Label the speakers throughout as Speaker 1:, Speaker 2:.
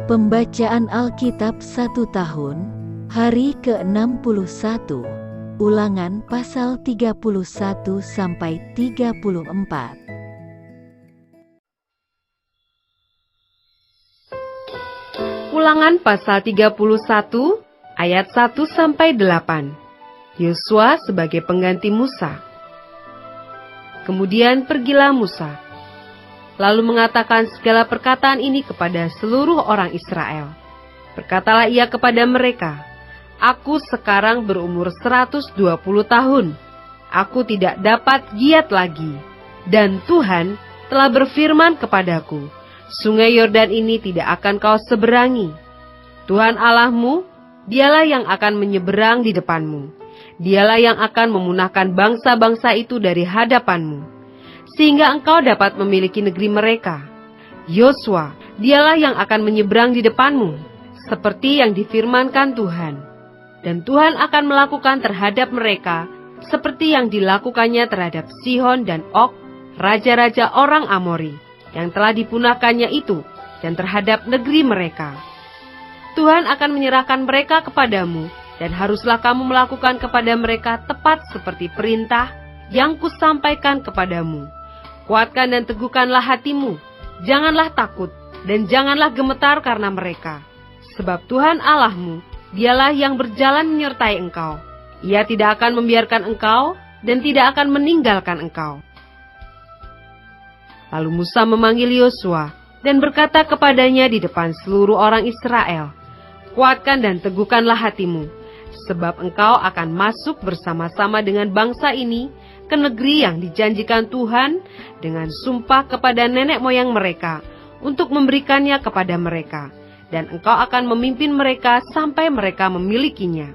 Speaker 1: Pembacaan Alkitab 1 tahun, hari ke-61, Ulangan pasal 31 sampai 34.
Speaker 2: Ulangan pasal 31 ayat 1 sampai 8. Yosua sebagai pengganti Musa. Kemudian pergilah Musa, lalu mengatakan segala perkataan ini kepada seluruh orang Israel. Berkatalah ia kepada mereka, "Aku sekarang berumur 120 tahun. Aku tidak dapat giat lagi. Dan Tuhan telah berfirman kepadaku, Sungai Yordan ini tidak akan kau seberangi. Tuhan Allahmu, dialah yang akan menyeberang di depanmu. Dialah yang akan memunahkan bangsa-bangsa itu dari hadapanmu, sehingga engkau dapat memiliki negeri mereka. Yosua, dialah yang akan menyeberang di depanmu, seperti yang difirmankan Tuhan. Dan Tuhan akan melakukan terhadap mereka, seperti yang dilakukannya terhadap Sihon dan Og, raja-raja orang Amori, yang telah dipunahkannya itu, dan terhadap negeri mereka. Tuhan akan menyerahkan mereka kepadamu, dan haruslah kamu melakukan kepada mereka tepat seperti perintah yang kusampaikan kepadamu. Kuatkan dan teguhkanlah hatimu, janganlah takut, dan janganlah gemetar karena mereka. Sebab Tuhan Allahmu, dialah yang berjalan menyertai engkau. Ia tidak akan membiarkan engkau, dan tidak akan meninggalkan engkau." Lalu Musa memanggil Yosua, dan berkata kepadanya di depan seluruh orang Israel, "Kuatkan dan teguhkanlah hatimu, sebab engkau akan masuk bersama-sama dengan bangsa ini ke negeri yang dijanjikan Tuhan dengan sumpah kepada nenek moyang mereka untuk memberikannya kepada mereka, dan engkau akan memimpin mereka sampai mereka memilikinya.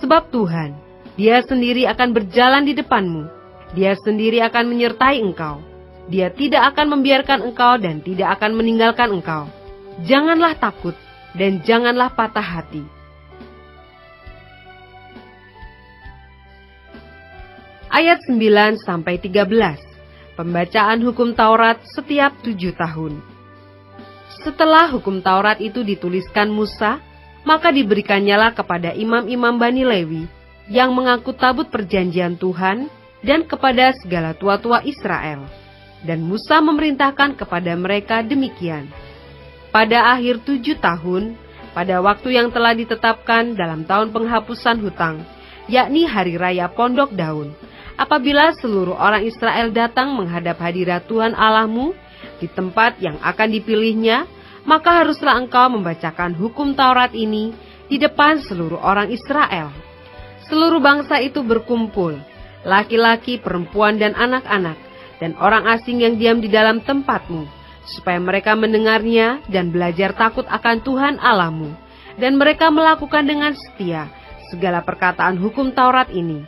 Speaker 2: Sebab Tuhan, Dia sendiri akan berjalan di depanmu, Dia sendiri akan menyertai engkau, Dia tidak akan membiarkan engkau dan tidak akan meninggalkan engkau. Janganlah takut dan janganlah patah hati." Ayat 9 sampai 13. Pembacaan hukum Taurat setiap 7 tahun. Setelah hukum Taurat itu dituliskan Musa, maka diberikannya kepada imam-imam Bani Lewi yang mengangkut tabut perjanjian Tuhan dan kepada segala tua-tua Israel. Dan Musa memerintahkan kepada mereka demikian: pada akhir 7 tahun, pada waktu yang telah ditetapkan dalam tahun penghapusan hutang, yakni hari raya Pondok Daun, apabila seluruh orang Israel datang menghadap hadirat Tuhan Allahmu di tempat yang akan dipilihnya, maka haruslah engkau membacakan hukum Taurat ini di depan seluruh orang Israel. Seluruh bangsa itu berkumpul, laki-laki, perempuan, dan anak-anak, dan orang asing yang diam di dalam tempatmu, supaya mereka mendengarnya dan belajar takut akan Tuhan Allahmu, dan mereka melakukan dengan setia segala perkataan hukum Taurat ini,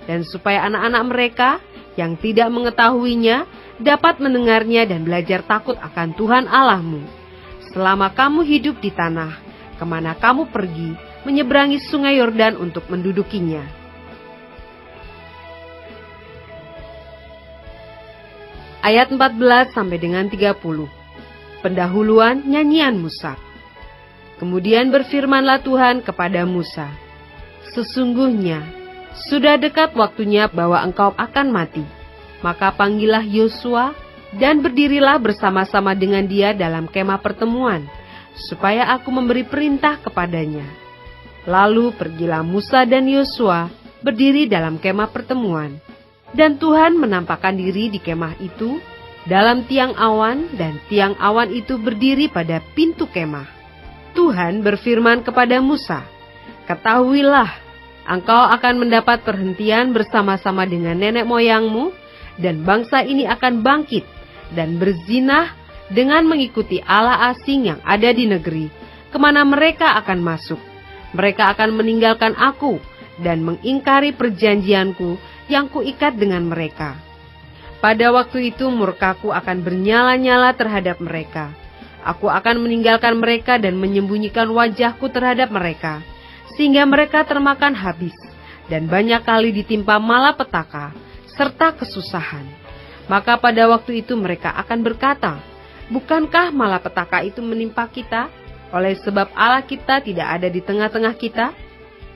Speaker 2: dan supaya anak-anak mereka yang tidak mengetahuinya dapat mendengarnya dan belajar takut akan Tuhan Allahmu. Selama kamu hidup di tanah, kemana kamu pergi, menyeberangi sungai Yordan untuk mendudukinya. Ayat 14 sampai dengan 30. Pendahuluan nyanyian Musa. Kemudian berfirmanlah Tuhan kepada Musa, "Sesungguhnya sudah dekat waktunya bahwa engkau akan mati. Maka panggillah Yosua dan berdirilah bersama-sama dengan dia dalam kemah pertemuan, supaya aku memberi perintah kepadanya." Lalu pergilah Musa dan Yosua berdiri dalam kemah pertemuan. Dan Tuhan menampakkan diri di kemah itu dalam tiang awan, dan tiang awan itu berdiri pada pintu kemah. Tuhan berfirman kepada Musa, "Ketahuilah, engkau akan mendapat perhentian bersama-sama dengan nenek moyangmu, dan bangsa ini akan bangkit dan berzinah dengan mengikuti allah asing yang ada di negeri, kemana mereka akan masuk. Mereka akan meninggalkan aku dan mengingkari perjanjianku yang kuikat dengan mereka. Pada waktu itu murkaku akan bernyala-nyala terhadap mereka. Aku akan meninggalkan mereka dan menyembunyikan wajahku terhadap mereka, sehingga mereka termakan habis, dan banyak kali ditimpa malapetaka, serta kesusahan. Maka pada waktu itu mereka akan berkata, "Bukankah malapetaka itu menimpa kita, Oleh sebab Allah kita tidak ada di tengah-tengah kita,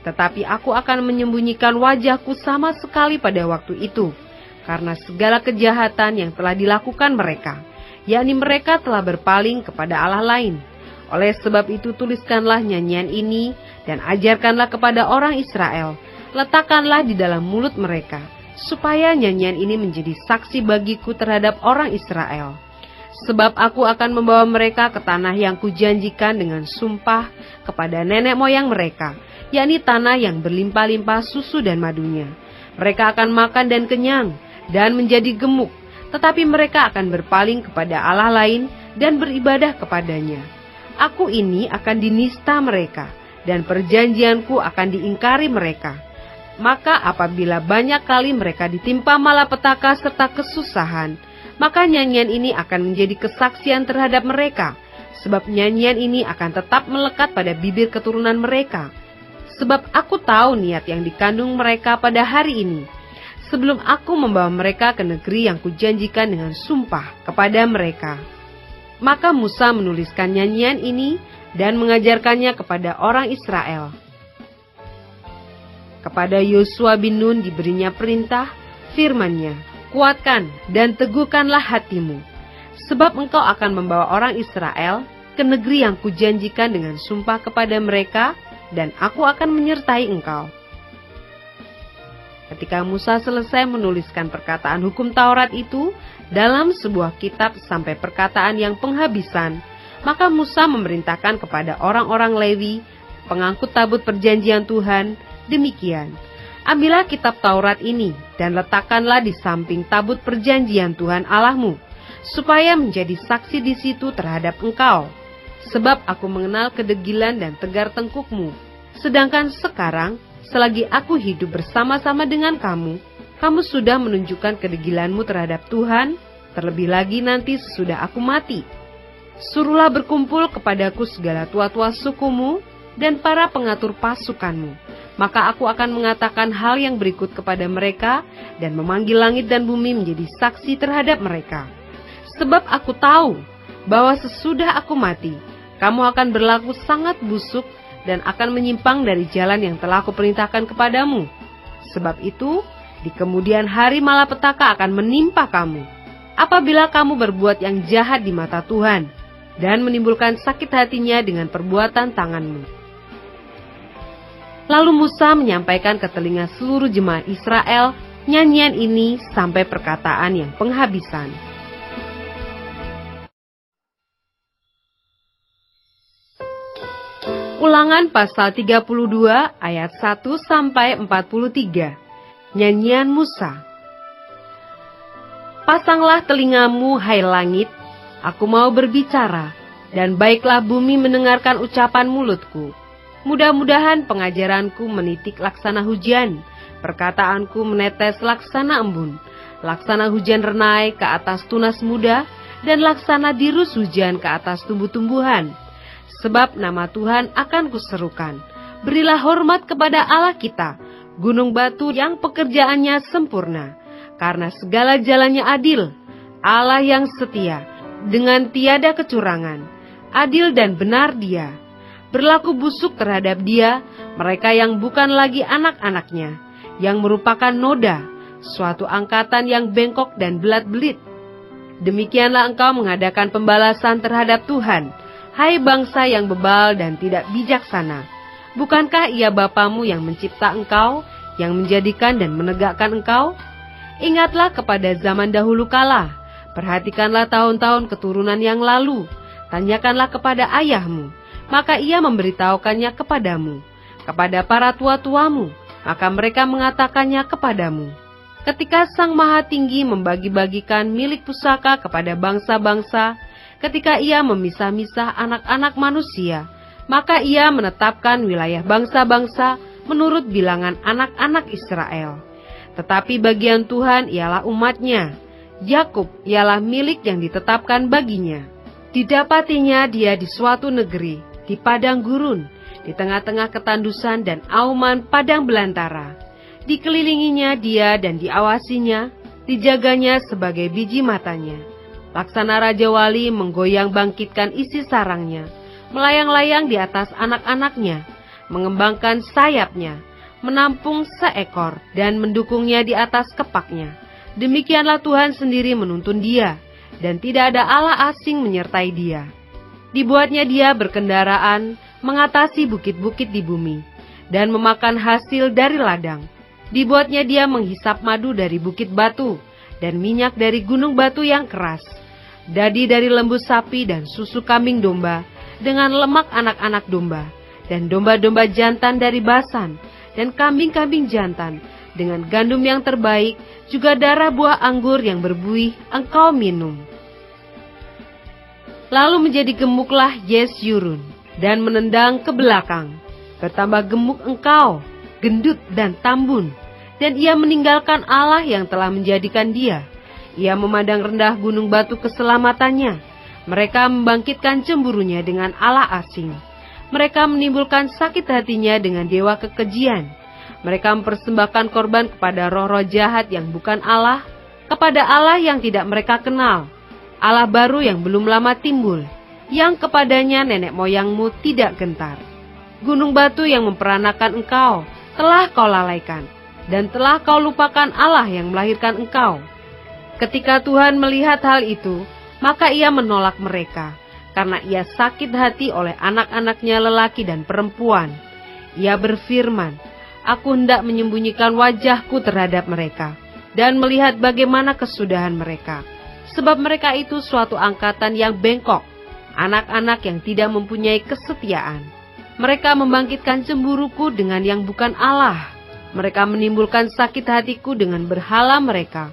Speaker 2: tetapi aku akan menyembunyikan wajahku sama sekali pada waktu itu, karena segala kejahatan yang telah dilakukan mereka, yakni mereka telah berpaling kepada Allah lain. Oleh sebab itu tuliskanlah nyanyian ini dan ajarkanlah kepada orang Israel, letakkanlah di dalam mulut mereka, supaya nyanyian ini menjadi saksi bagiku terhadap orang Israel. Sebab aku akan membawa mereka ke tanah yang kujanjikan dengan sumpah kepada nenek moyang mereka, yakni tanah yang berlimpah-limpah susu dan madunya. Mereka akan makan dan kenyang dan menjadi gemuk, tetapi mereka akan berpaling kepada Allah lain dan beribadah kepadanya. Aku ini akan dinista mereka, dan perjanjianku akan diingkari mereka. Maka apabila banyak kali mereka ditimpa malapetaka serta kesusahan, maka nyanyian ini akan menjadi kesaksian terhadap mereka, sebab nyanyian ini akan tetap melekat pada bibir keturunan mereka. Sebab aku tahu niat yang dikandung mereka pada hari ini, sebelum aku membawa mereka ke negeri yang kujanjikan dengan sumpah kepada mereka. Maka Musa menuliskan nyanyian ini dan mengajarkannya kepada orang Israel. Kepada Yosua bin Nun diberinya perintah, firman-Nya, kuatkan dan teguhkanlah hatimu, sebab engkau akan membawa orang Israel ke negeri yang kujanjikan dengan sumpah kepada mereka, dan aku akan menyertai engkau. Ketika Musa selesai menuliskan perkataan hukum Taurat itu dalam sebuah kitab sampai perkataan yang penghabisan, maka Musa memerintahkan kepada orang-orang Lewi, pengangkut tabut perjanjian Tuhan, demikian, ambillah kitab Taurat ini dan letakkanlah di samping tabut perjanjian Tuhan Allahmu, supaya menjadi saksi di situ terhadap engkau. Sebab aku mengenal kedegilan dan tegar tengkukmu. Sedangkan sekarang, selagi aku hidup bersama-sama dengan kamu, kamu sudah menunjukkan kedegilanmu terhadap Tuhan, terlebih lagi nanti sesudah aku mati. Suruhlah berkumpul kepadaku segala tua-tua sukumu dan para pengatur pasukanmu. Maka aku akan mengatakan hal yang berikut kepada mereka dan memanggil langit dan bumi menjadi saksi terhadap mereka. Sebab aku tahu bahwa sesudah aku mati, kamu akan berlaku sangat busuk dan akan menyimpang dari jalan yang telah aku perintahkan kepadamu. Sebab itu, di kemudian hari malapetaka akan menimpa kamu, apabila kamu berbuat yang jahat di mata Tuhan, dan menimbulkan sakit hatinya dengan perbuatan tanganmu. Lalu Musa menyampaikan ke telinga seluruh jemaat Israel nyanyian ini sampai perkataan yang penghabisan. Ulangan pasal 32 ayat 1 sampai 43. Nyanyian Musa. Pasanglah telingamu, hai langit, aku mau berbicara, dan baiklah bumi mendengarkan ucapan mulutku. Mudah-mudahan pengajaranku menitik laksana hujan, perkataanku menetes laksana embun, laksana hujan renai ke atas tunas muda, dan laksana dirus hujan ke atas tumbuh-tumbuhan. Sebab nama Tuhan akan kuserukan. Berilah hormat kepada Allah kita, gunung batu yang pekerjaannya sempurna, karena segala jalannya adil, Allah yang setia, dengan tiada kecurangan, adil dan benar Dia. Berlaku busuk terhadap Dia mereka yang bukan lagi anak-anaknya, yang merupakan noda, suatu angkatan yang bengkok dan belat-belit. Demikianlah engkau mengadakan pembalasan terhadap Tuhan, hai bangsa yang bebal dan tidak bijaksana. Bukankah Ia Bapamu yang mencipta engkau, yang menjadikan dan menegakkan engkau? Ingatlah kepada zaman dahulu kala, perhatikanlah tahun-tahun keturunan yang lalu, tanyakanlah kepada ayahmu, maka ia memberitahukannya kepadamu, kepada para tua-tuamu, maka mereka mengatakannya kepadamu. Ketika Sang Maha Tinggi membagi-bagikan milik pusaka kepada bangsa-bangsa, ketika Ia memisah-misah anak-anak manusia, maka Ia menetapkan wilayah bangsa-bangsa menurut bilangan anak-anak Israel. Tetapi bagian Tuhan ialah umat-Nya, Yakub ialah milik yang ditetapkan baginya. Didapatinya dia di suatu negeri, di padang gurun, di tengah-tengah ketandusan dan auman padang belantara. Dikelilinginya dia dan diawasinya, dijaganya sebagai biji matanya. Laksana Raja Wali menggoyang bangkitkan isi sarangnya, melayang-layang di atas anak-anaknya, mengembangkan sayapnya, menampung seekor, dan mendukungnya di atas kepaknya. Demikianlah Tuhan sendiri menuntun dia, dan tidak ada Allah asing menyertai dia. Dibuatnya dia berkendaraan, mengatasi bukit-bukit di bumi, dan memakan hasil dari ladang. Dibuatnya dia menghisap madu dari bukit batu, dan minyak dari gunung batu yang keras, dadi dari lembu sapi dan susu kambing domba, dengan lemak anak-anak domba, dan domba-domba jantan dari Basan, dan kambing-kambing jantan, dengan gandum yang terbaik, juga darah buah anggur yang berbuih, engkau minum. Lalu menjadi gemuklah Yesyurun, dan menendang ke belakang. Bertambah gemuk engkau, gendut dan tambun, dan ia meninggalkan Allah yang telah menjadikan dia. Ia memandang rendah gunung batu keselamatannya. Mereka membangkitkan cemburunya dengan Allah asing. Mereka menimbulkan sakit hatinya dengan dewa kekejian. Mereka mempersembahkan korban kepada roh-roh jahat yang bukan Allah, kepada Allah yang tidak mereka kenal, Allah baru yang belum lama timbul, yang kepadanya nenek moyangmu tidak gentar. Gunung batu yang memperanakan engkau, telah kau lalaikan, dan telah kau lupakan Allah yang melahirkan engkau. Ketika Tuhan melihat hal itu, maka ia menolak mereka, karena ia sakit hati oleh anak-anaknya lelaki dan perempuan. Ia berfirman, aku hendak menyembunyikan wajahku terhadap mereka, dan melihat bagaimana kesudahan mereka. Sebab mereka itu suatu angkatan yang bengkok, anak-anak yang tidak mempunyai kesetiaan. Mereka membangkitkan cemburuku dengan yang bukan Allah. Mereka menimbulkan sakit hatiku dengan berhala mereka.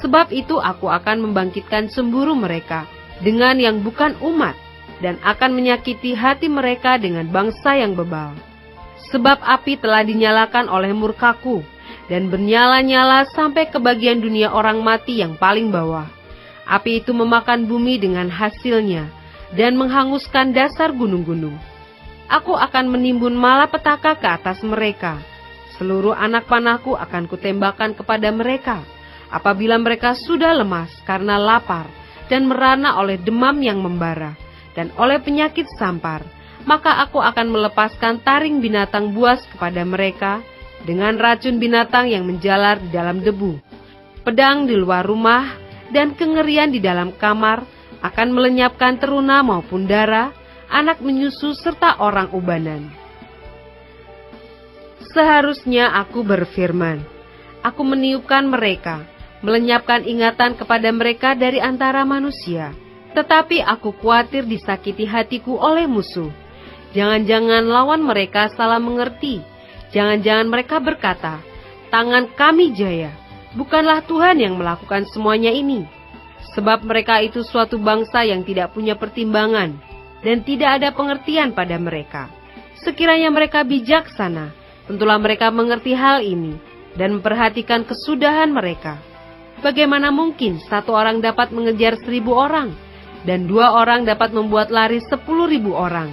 Speaker 2: Sebab itu aku akan membangkitkan cemburu mereka dengan yang bukan umat, dan akan menyakiti hati mereka dengan bangsa yang bebal. Sebab api telah dinyalakan oleh murkaku, dan bernyala-nyala sampai ke bagian dunia orang mati yang paling bawah. Api itu memakan bumi dengan hasilnya, dan menghanguskan dasar gunung-gunung. Aku akan menimbun malapetaka ke atas mereka. Seluruh anak panahku akan kutembakkan kepada mereka, apabila mereka sudah lemas karena lapar, dan merana oleh demam yang membara, dan oleh penyakit sampar. Maka aku akan melepaskan taring binatang buas kepada mereka, dengan racun binatang yang menjalar di dalam debu. Pedang di luar rumah, dan kengerian di dalam kamar, akan melenyapkan teruna maupun dara, anak menyusu serta orang ubanan. Seharusnya aku berfirman, aku meniupkan mereka, melenyapkan ingatan kepada mereka dari antara manusia. Tetapi aku khawatir disakiti hatiku oleh musuh. Jangan-jangan lawan mereka salah mengerti. Jangan-jangan mereka berkata, tangan kami jaya. Bukanlah Tuhan yang melakukan semuanya ini. Sebab mereka itu suatu bangsa yang tidak punya pertimbangan, dan tidak ada pengertian pada mereka. Sekiranya mereka bijaksana, tentulah mereka mengerti hal ini, dan memperhatikan kesudahan mereka. Bagaimana mungkin satu orang dapat mengejar 1.000 orang, dan 2 orang dapat membuat lari 10.000 orang,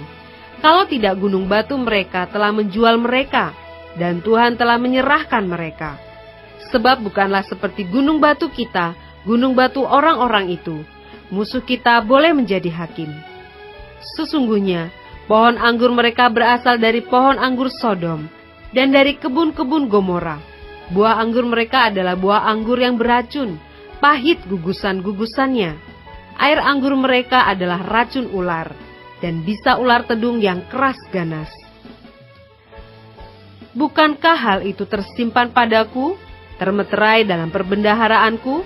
Speaker 2: kalau tidak gunung batu mereka telah menjual mereka, dan Tuhan telah menyerahkan mereka. Sebab bukanlah seperti gunung batu kita, gunung batu orang-orang itu, musuh kita boleh menjadi hakim. Sesungguhnya, pohon anggur mereka berasal dari pohon anggur Sodom, dan dari kebun-kebun Gomora. Buah anggur mereka adalah buah anggur yang beracun, pahit gugusan-gugusannya. Air anggur mereka adalah racun ular, dan bisa ular tedung yang keras ganas. Bukankah hal itu tersimpan padaku, termeterai dalam perbendaharaanku?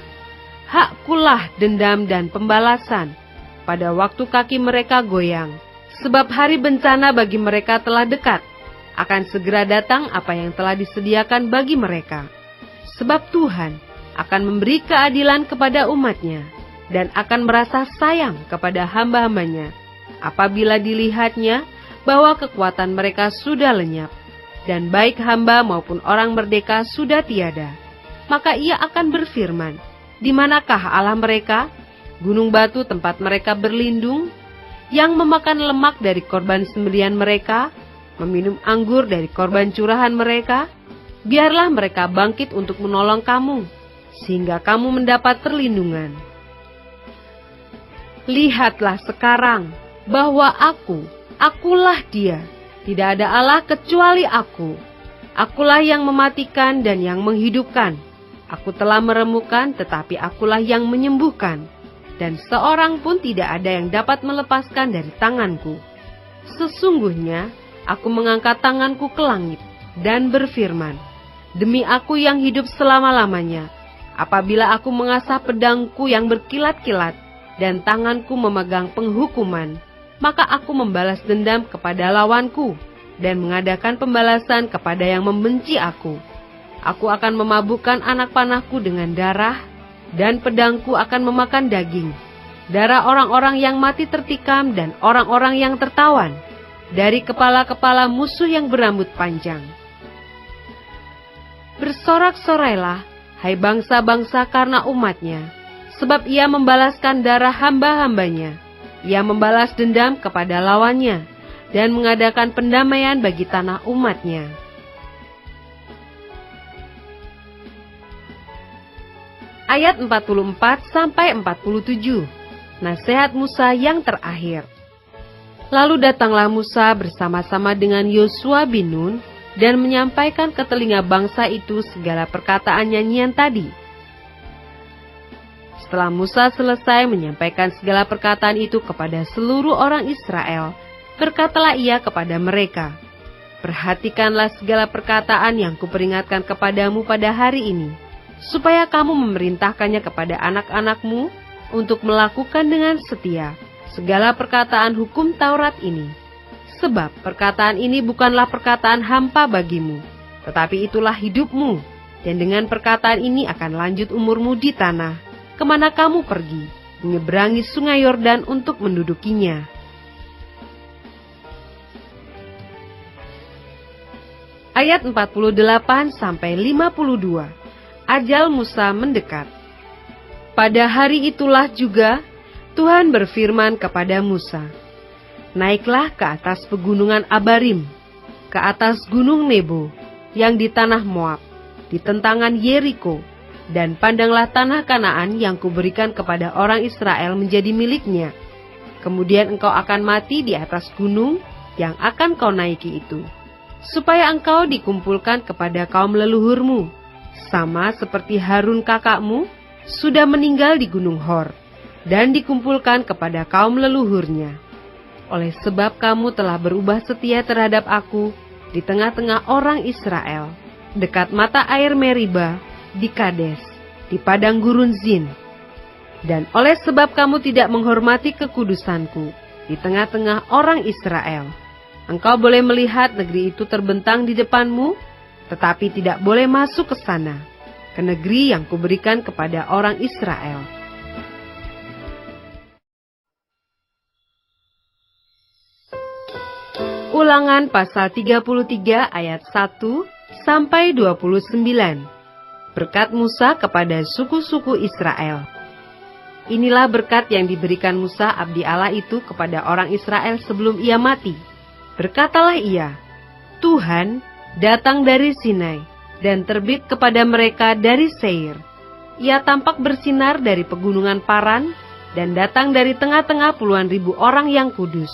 Speaker 2: Hakkulah dendam dan pembalasan pada waktu kaki mereka goyang, sebab hari bencana bagi mereka telah dekat. Akan segera datang apa yang telah disediakan bagi mereka. Sebab Tuhan akan memberi keadilan kepada umatnya, dan akan merasa sayang kepada hamba-hambanya, apabila dilihatnya bahwa kekuatan mereka sudah lenyap, dan baik hamba maupun orang merdeka sudah tiada. Maka ia akan berfirman, di manakah Allah mereka, gunung batu tempat mereka berlindung, yang memakan lemak dari korban sembelihan mereka, meminum anggur dari korban curahan mereka? Biarlah mereka bangkit untuk menolong kamu, sehingga kamu mendapat perlindungan. Lihatlah sekarang bahwa Akulah Dia, tidak ada Allah kecuali Aku. Akulah yang mematikan dan yang menghidupkan. Aku telah meremukkan, tetapi Akulah yang menyembuhkan. Dan seorang pun tidak ada yang dapat melepaskan dari tanganku. Sesungguhnya, Aku mengangkat tanganku ke langit dan berfirman, demi Aku yang hidup selama-lamanya, apabila Aku mengasah pedangku yang berkilat-kilat dan tanganku memegang penghukuman, maka Aku membalas dendam kepada lawanku dan mengadakan pembalasan kepada yang membenci Aku. Aku akan memabukkan anak panahku dengan darah, dan pedangku akan memakan daging, darah orang-orang yang mati tertikam dan orang-orang yang tertawan, dari kepala-kepala musuh yang berambut panjang. Bersorak-sorailah, hai bangsa-bangsa karena umatnya, sebab ia membalaskan darah hamba-hambanya. Ia membalas dendam kepada lawannya, dan mengadakan pendamaian bagi tanah umatnya. Ayat 44-47, nasihat Musa yang terakhir. Lalu datanglah Musa bersama-sama dengan Yosua bin Nun dan menyampaikan ke telinga bangsa itu segala perkataan nyanyian tadi. Setelah Musa selesai menyampaikan segala perkataan itu kepada seluruh orang Israel, berkatalah ia kepada mereka, perhatikanlah segala perkataan yang kuperingatkan kepadamu pada hari ini, supaya kamu memerintahkannya kepada anak-anakmu untuk melakukan dengan setia segala perkataan hukum Taurat ini. Sebab perkataan ini bukanlah perkataan hampa bagimu, tetapi itulah hidupmu, dan dengan perkataan ini akan lanjut umurmu di tanah, kemana kamu pergi, menyeberangi sungai Yordan untuk mendudukinya. Ayat 48-52. Ajal Musa mendekat. Pada hari itulah juga Tuhan berfirman kepada Musa, naiklah ke atas pegunungan Abarim, ke atas gunung Nebo, yang di tanah Moab, di tentangan Yeriko, dan pandanglah tanah Kanaan yang kuberikan kepada orang Israel menjadi miliknya. Kemudian engkau akan mati di atas gunung yang akan kau naiki itu, supaya engkau dikumpulkan kepada kaum leluhurmu, sama seperti Harun kakakmu sudah meninggal di Gunung Hor, dan dikumpulkan kepada kaum leluhurnya. Oleh sebab kamu telah berubah setia terhadap Aku di tengah-tengah orang Israel, dekat mata air Meriba, di Kades, di padang gurun Zin. Dan oleh sebab kamu tidak menghormati kekudusanku di tengah-tengah orang Israel, engkau boleh melihat negeri itu terbentang di depanmu, tetapi tidak boleh masuk ke sana, ke negeri yang kuberikan kepada orang Israel. Ulangan pasal 33 ayat 1-29. Berkat Musa kepada suku-suku Israel. Inilah berkat yang diberikan Musa abdi Allah itu kepada orang Israel sebelum ia mati. Berkatalah ia, Tuhan datang dari Sinai dan terbit kepada mereka dari Seir. Ia tampak bersinar dari pegunungan Paran dan datang dari tengah-tengah puluhan ribu orang yang kudus.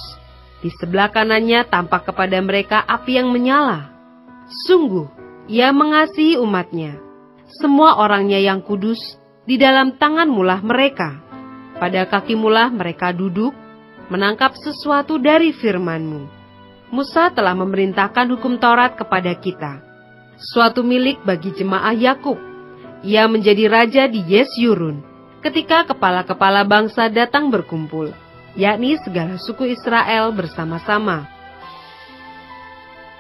Speaker 2: Di sebelah kanannya tampak kepada mereka api yang menyala. Sungguh, ia mengasihi umatnya. Semua orangnya yang kudus, di dalam tanganmulah mereka. Pada kakimulah mereka duduk, menangkap sesuatu dari firman-Mu. Musa telah memerintahkan hukum Taurat kepada kita, suatu milik bagi jemaah Yakub. Ia menjadi raja di Yesyurun, ketika kepala-kepala bangsa datang berkumpul, yakni segala suku Israel bersama-sama.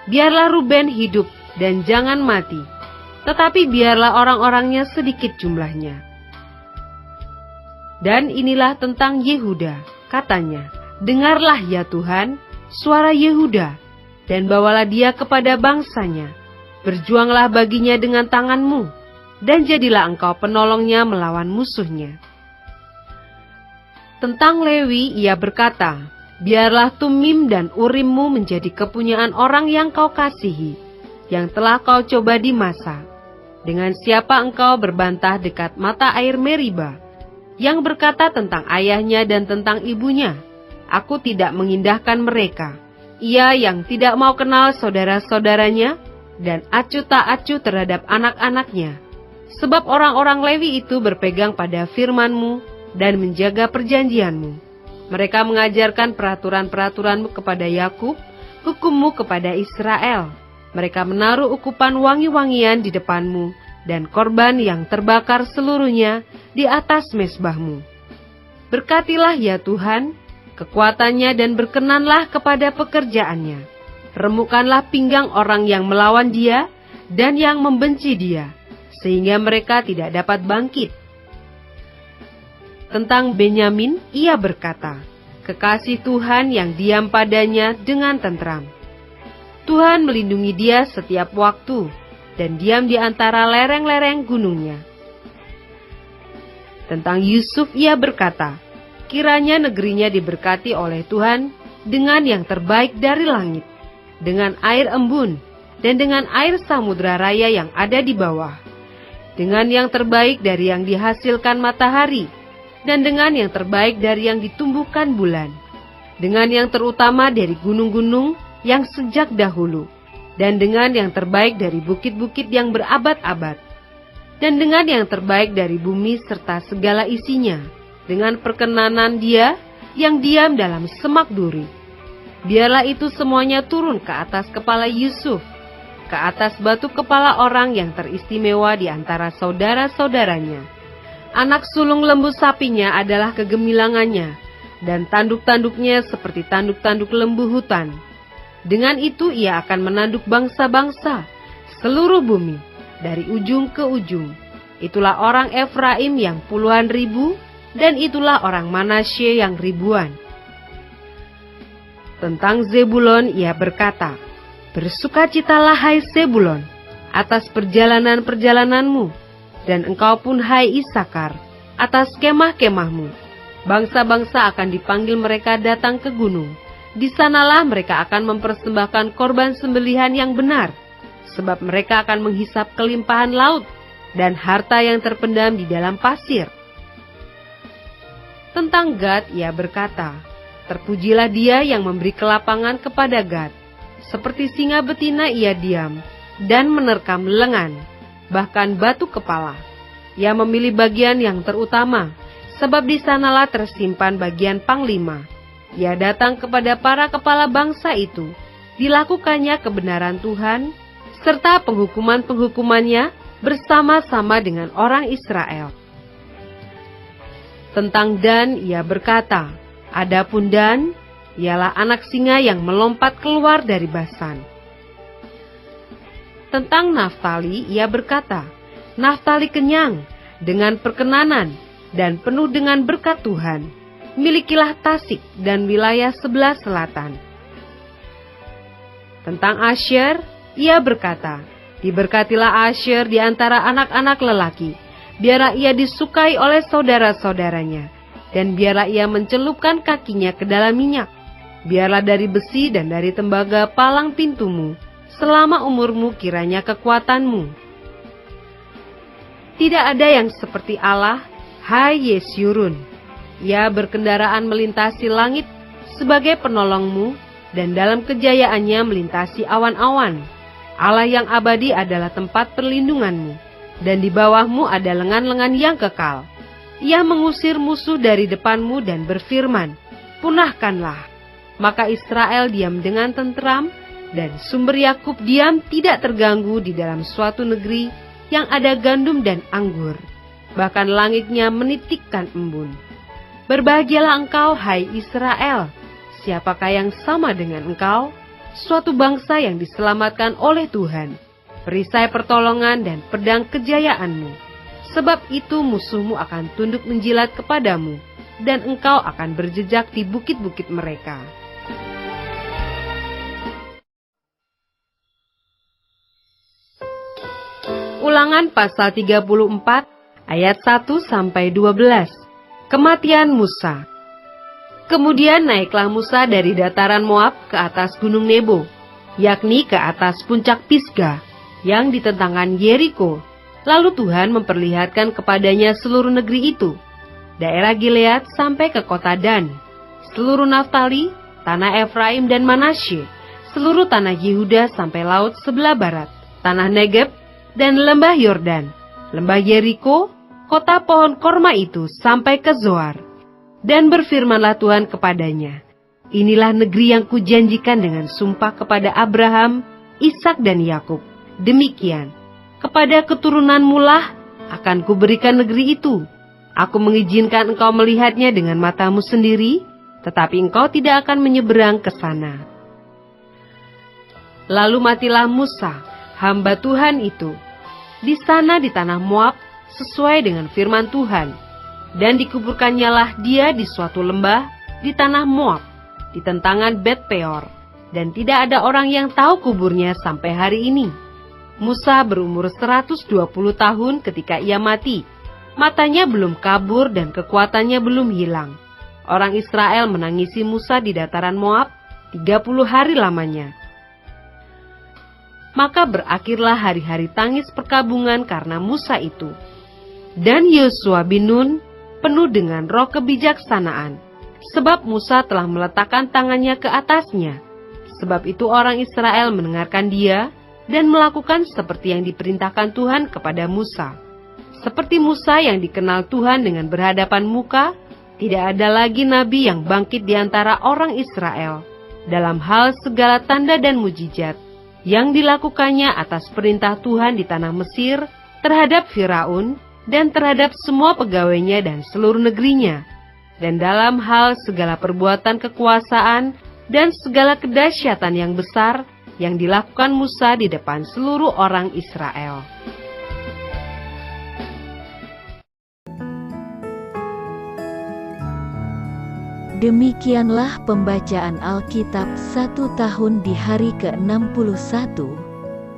Speaker 2: Biarlah Ruben hidup dan jangan mati, tetapi biarlah orang-orangnya sedikit jumlahnya. Dan inilah tentang Yehuda, katanya, dengarlah ya Tuhan, suara Yehuda, dan bawalah dia kepada bangsanya. Berjuanglah baginya dengan tanganmu, dan jadilah engkau penolongnya melawan musuhnya. Tentang Lewi ia berkata, biarlah Tumim dan Urimmu menjadi kepunyaan orang yang kau kasihi, yang telah kau coba di Masa. Dengan siapa engkau berbantah dekat mata air Meriba, yang berkata tentang ayahnya dan tentang ibunya, aku tidak mengindahkan mereka. ia yang tidak mau kenal saudara-saudaranya dan acuh tak acuh terhadap anak-anaknya. Sebab orang-orang Lewi itu berpegang pada firman-Mu dan menjaga perjanjian-Mu. Mereka mengajarkan peraturan-peraturan-Mu kepada Yakub, hukum-Mu kepada Israel. Mereka menaruh ukupan wangi-wangian di depan-Mu dan korban yang terbakar seluruhnya di atas mezbah-Mu. Berkatilah ya Tuhan kekuatannya dan berkenanlah kepada pekerjaannya. Remukkanlah pinggang orang yang melawan dia dan yang membenci dia, sehingga mereka tidak dapat bangkit. Tentang Benyamin, ia berkata, kekasih Tuhan yang diam padanya dengan tentram. Tuhan melindungi dia setiap waktu, dan diam di antara lereng-lereng gunungnya. Tentang Yusuf ia berkata, kiranya negerinya diberkati oleh Tuhan dengan yang terbaik dari langit, dengan air embun, dan dengan air samudera raya yang ada di bawah, dengan yang terbaik dari yang dihasilkan matahari, dan dengan yang terbaik dari yang ditumbuhkan bulan, dengan yang terutama dari gunung-gunung yang sejak dahulu, dan dengan yang terbaik dari bukit-bukit yang berabad-abad, dan dengan yang terbaik dari bumi serta segala isinya, dengan perkenanan dia yang diam dalam semak duri. Biarlah itu semuanya turun ke atas kepala Yusuf, ke atas batu kepala orang yang teristimewa di antara saudara-saudaranya. Anak sulung lembu sapinya adalah kegemilangannya, dan tanduk-tanduknya seperti tanduk-tanduk lembu hutan. Dengan itu ia akan menanduk bangsa-bangsa, seluruh bumi, dari ujung ke ujung. Itulah orang Efraim yang puluhan ribu, dan itulah orang Manasye yang ribuan. Tentang Zebulon ia berkata, bersukacitalah hai Zebulon, atas perjalanan-perjalananmu, dan engkau pun hai Isakar, atas kemah-kemahmu. Bangsa-bangsa akan dipanggil mereka datang ke gunung. Di sanalah mereka akan mempersembahkan korban sembelihan yang benar, sebab mereka akan menghisap kelimpahan laut dan harta yang terpendam di dalam pasir. Tentang Gad ia berkata, terpujilah dia yang memberi kelapangan kepada Gad. Seperti singa betina ia diam dan menerkam lengan, bahkan batu kepala. Ia memilih bagian yang terutama, sebab di sanalah tersimpan bagian panglima. Ia datang kepada para kepala bangsa itu, dilakukannya kebenaran Tuhan, serta penghukuman-penghukumannya bersama-sama dengan orang Israel. Tentang Dan ia berkata, adapun Dan, ialah anak singa yang melompat keluar dari Basan. Tentang Naftali ia berkata, Naftali kenyang dengan perkenanan dan penuh dengan berkat Tuhan. Milikilah Tasik dan wilayah sebelah selatan. Tentang Asher ia berkata, diberkatilah Asher di antara anak-anak lelaki. Biarlah ia disukai oleh saudara-saudaranya, dan biarlah ia mencelupkan kakinya ke dalam minyak. Biarlah dari besi dan dari tembaga palang pintumu, selama umurmu kiranya kekuatanmu. Tidak ada yang seperti Allah, hai Yesyurun. Ia berkendaraan melintasi langit sebagai penolongmu, dan dalam kejayaannya melintasi awan-awan. Allah yang abadi adalah tempat perlindunganmu, dan di bawahmu ada lengan-lengan yang kekal. Ia mengusir musuh dari depanmu dan berfirman, punahkanlah. Maka Israel diam dengan tentram, dan sumber Yakub diam tidak terganggu di dalam suatu negeri yang ada gandum dan anggur. Bahkan langitnya menitikkan embun. Berbahagialah engkau, hai Israel. Siapakah yang sama dengan engkau? Suatu bangsa yang diselamatkan oleh Tuhan, perisai pertolongan dan pedang kejayaanmu. Sebab itu musuhmu akan tunduk menjilat kepadamu, dan engkau akan berjejak di bukit-bukit mereka. Ulangan pasal 34 ayat 1-12. Kematian Musa. Kemudian naiklah Musa dari dataran Moab ke atas gunung Nebo, yakni ke atas puncak Pisga, yang ditentangkan Yeriko. Lalu Tuhan memperlihatkan kepadanya seluruh negeri itu, daerah Gilead sampai ke kota Dan, seluruh Naftali, tanah Efraim dan Manasye, seluruh tanah Yehuda sampai laut sebelah barat, tanah Negeb, dan lembah Yordan, lembah Yeriko, kota pohon korma itu sampai ke Zoar. Dan berfirmanlah Tuhan kepadanya, inilah negeri yang kujanjikan dengan sumpah kepada Abraham, Ishak dan Yakub. Demikian, kepada keturunanmu lah akan kuberikan negeri itu. Aku mengizinkan engkau melihatnya dengan matamu sendiri, tetapi engkau tidak akan menyeberang ke sana. Lalu matilah Musa, hamba Tuhan itu, di sana di tanah Moab, sesuai dengan firman Tuhan. Dan dikuburkannyalah dia di suatu lembah di tanah Moab, di tentangan Bet Peor, dan tidak ada orang yang tahu kuburnya sampai hari ini. Musa berumur 120 tahun ketika ia mati. Matanya belum kabur dan kekuatannya belum hilang. Orang Israel menangisi Musa di dataran Moab 30 hari lamanya. Maka berakhirlah hari-hari tangis perkabungan karena Musa itu. Dan Yosua bin Nun penuh dengan roh kebijaksanaan, sebab Musa telah meletakkan tangannya ke atasnya. Sebab itu orang Israel mendengarkan dia dan melakukan seperti yang diperintahkan Tuhan kepada Musa. Seperti Musa yang dikenal Tuhan dengan berhadapan muka, tidak ada lagi nabi yang bangkit di antara orang Israel dalam hal segala tanda dan mujizat yang dilakukannya atas perintah Tuhan di tanah Mesir terhadap Firaun dan terhadap semua pegawainya dan seluruh negerinya, dan dalam hal segala perbuatan kekuasaan dan segala kedahsyatan yang besar yang dilakukan Musa di depan seluruh orang Israel.
Speaker 1: Demikianlah pembacaan Alkitab 1 tahun di hari ke-61.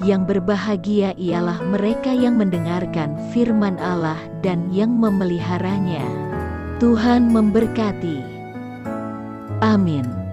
Speaker 1: Yang berbahagia ialah mereka yang mendengarkan firman Allah dan yang memeliharanya. Tuhan memberkati. Amin.